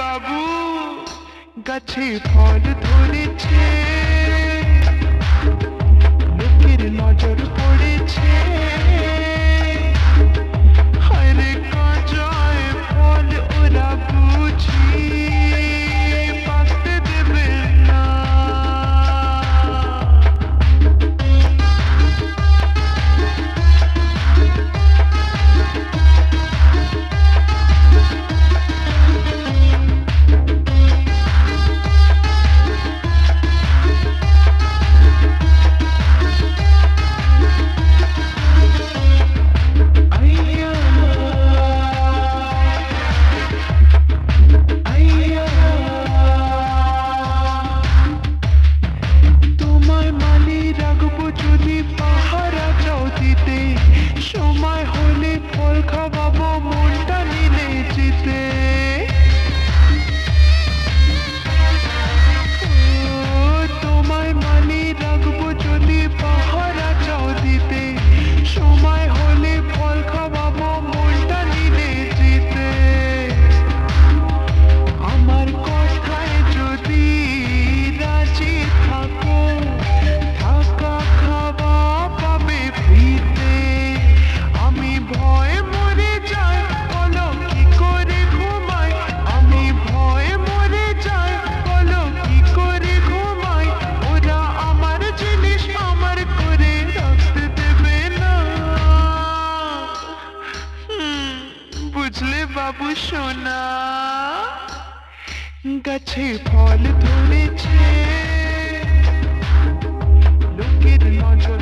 বাবু গাছে ফল ধরেছে, লোকের নজর পড়েছে, হায়রে কাঁচায় ফল ওরা বুঝি পাকতে দেবে না। তোমায় মালি রাখবো যদি পাহারা চাও দিতে, সময় হলে ফল খাওয়াবো মনটা নিলে যেতে। তোমায় মালি রাখবো যদি পাহারা চাও দিতে, সময় হলে ফল খাওয়াবো মনটা নিলে যেতে। আমার কথায় যদি রাজি থাকো, থাকা খাওয়া পাবে ফ্রিতে। আমি ভয়ে মরে যাই, বলো কি করে ঘুমাই, আমি ভয়ে মরে যাই, বলো কি করে ঘুমাই। ওরা আমার জিনিস আমার করে রাখতে দেবে না। বুঝলে বাবু সোনা, গাছে ফল ধরেছে, লোকের নজর